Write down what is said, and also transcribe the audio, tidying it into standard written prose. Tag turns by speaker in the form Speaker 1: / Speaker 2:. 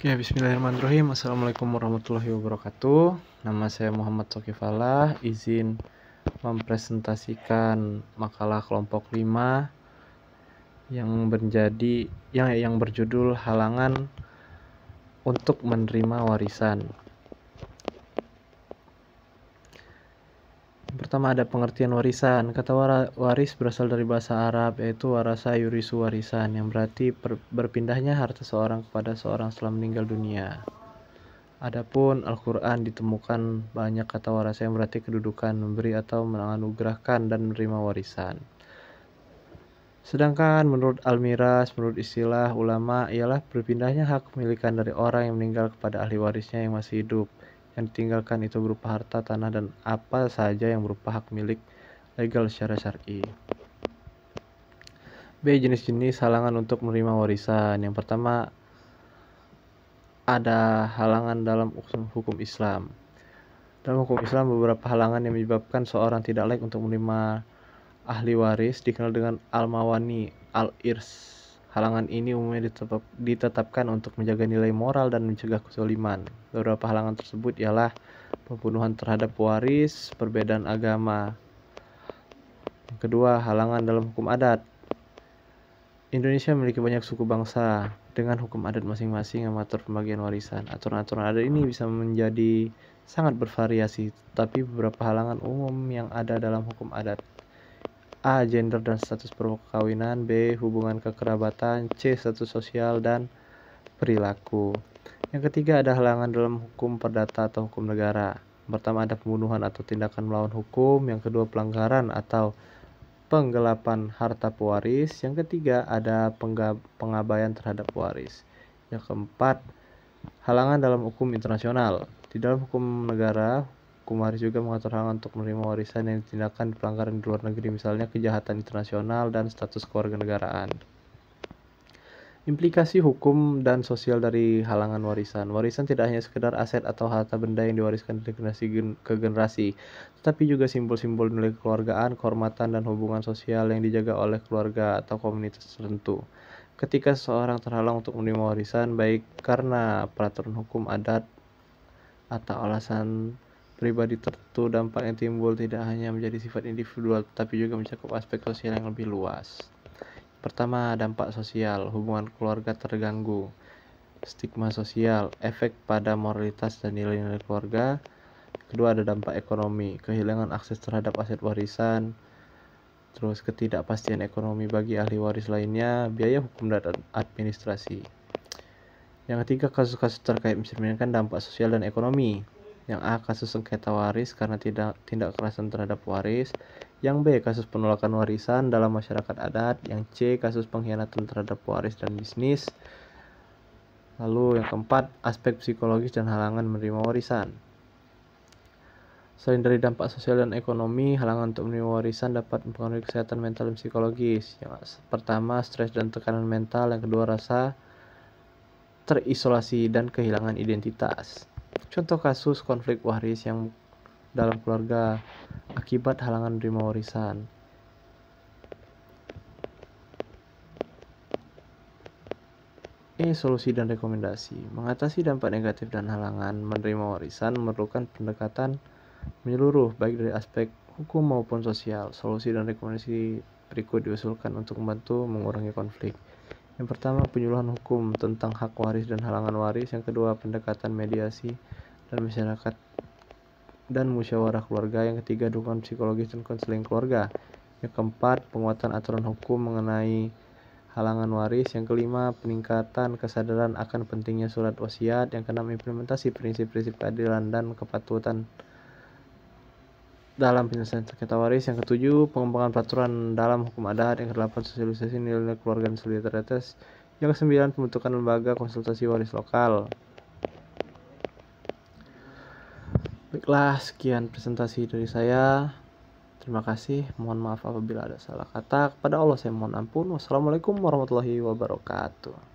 Speaker 1: Ya, bismillahirrahmanirrahim. Assalamualaikum warahmatullahi wabarakatuh. Nama saya Muhammad Shokif Falah. Izin mempresentasikan makalah kelompok 5 yang berjudul Halangan untuk menerima warisan. Pertama, ada pengertian warisan. Kata waris berasal dari bahasa Arab, yaitu warasa yurisu warisan, yang berarti berpindahnya harta seorang kepada seorang setelah meninggal dunia. Adapun Al-Quran ditemukan banyak kata warasa yang berarti kedudukan, memberi atau menganugerahkan dan menerima warisan. Sedangkan menurut Al-Miras, menurut istilah ulama, ialah berpindahnya hak kepemilikan dari orang yang meninggal kepada ahli warisnya yang masih hidup. Yang ditinggalkan itu berupa harta, tanah, dan apa saja yang berupa hak milik legal secara syar'i. B. Jenis-jenis halangan untuk menerima warisan. Yang pertama, ada halangan dalam hukum Islam. Dalam hukum Islam, beberapa halangan yang menyebabkan seorang tidak layak untuk menerima ahli waris dikenal dengan al-mawani, al-irs. Halangan ini umumnya ditetapkan untuk menjaga nilai moral dan mencegah kezaliman. Beberapa halangan tersebut ialah pembunuhan terhadap waris, perbedaan agama. Yang kedua, halangan dalam hukum adat. Indonesia memiliki banyak suku bangsa dengan hukum adat masing-masing yang mengatur pembagian warisan. Aturan-aturan adat ini bisa menjadi sangat bervariasi, tapi beberapa halangan umum yang ada dalam hukum adat. A. Gender dan status perkawinan. B. Hubungan kekerabatan. C. Status sosial dan perilaku. Yang ketiga, ada halangan dalam hukum perdata atau hukum negara. Pertama, ada pembunuhan atau tindakan melawan hukum. Yang kedua, pelanggaran atau penggelapan harta pewaris. Yang ketiga, ada pengabaian terhadap pewaris. Yang keempat, halangan dalam hukum internasional. Di dalam hukum negara, hukum waris juga mengatur halangan untuk menerima warisan yang ditindakan pelanggaran di luar negeri, misalnya kejahatan internasional dan status kewarganegaraan. Implikasi hukum dan sosial dari halangan warisan. Warisan tidak hanya sekedar aset atau harta benda yang diwariskan dari generasi ke generasi, tetapi juga simbol-simbol nilai kekeluargaan, kehormatan, dan hubungan sosial yang dijaga oleh keluarga atau komunitas tertentu. Ketika seseorang terhalang untuk menerima warisan, baik karena peraturan hukum adat atau alasan pribadi tertentu, dampak yang timbul tidak hanya menjadi sifat individual, tetapi juga mencakup aspek sosial yang lebih luas. Pertama, dampak sosial. Hubungan keluarga terganggu. Stigma sosial, efek pada moralitas dan nilai-nilai keluarga. Kedua, ada dampak ekonomi. Kehilangan akses terhadap aset warisan. Terus, ketidakpastian ekonomi bagi ahli waris lainnya. Biaya hukum dan administrasi. Yang ketiga, kasus-kasus terkait mencerminkan dampak sosial dan ekonomi. Yang A, kasus sengketa waris karena tindak kekerasan terhadap waris. Yang B, kasus penolakan warisan dalam masyarakat adat. Yang C, kasus pengkhianatan terhadap waris dan bisnis. Lalu yang keempat, aspek psikologis dan halangan menerima warisan. Selain dari dampak sosial dan ekonomi, halangan untuk menerima warisan dapat mempengaruhi kesehatan mental dan psikologis. Yang pertama, stres dan tekanan mental. Yang kedua, rasa terisolasi dan kehilangan identitas. Contoh kasus konflik waris yang dalam keluarga akibat halangan menerima warisan. Solusi dan rekomendasi. Mengatasi dampak negatif dan halangan menerima warisan memerlukan pendekatan menyeluruh baik dari aspek hukum maupun sosial. Solusi dan rekomendasi berikut diusulkan untuk membantu mengurangi konflik. Yang pertama, penyuluhan hukum tentang hak waris dan halangan waris. Yang kedua, pendekatan mediasi dan masyarakat dan musyawarah keluarga. Yang ketiga, dukungan psikologis dan konseling keluarga. Yang keempat, penguatan aturan hukum mengenai halangan waris. Yang kelima, peningkatan kesadaran akan pentingnya surat wasiat. Yang keenam, implementasi prinsip-prinsip keadilan dan kepatutan dalam penyelesaian sengketa waris. Yang ketujuh, pengembangan peraturan dalam hukum adat. Yang kedelapan, sosialisasi nilai-nilai keluarga dan solidaritas. Yang kesembilan, pembentukan lembaga konsultasi waris lokal. Baiklah, sekian presentasi dari saya. Terima kasih. Mohon maaf apabila ada salah kata. Kepada Allah saya mohon ampun. Wassalamualaikum warahmatullahi wabarakatuh.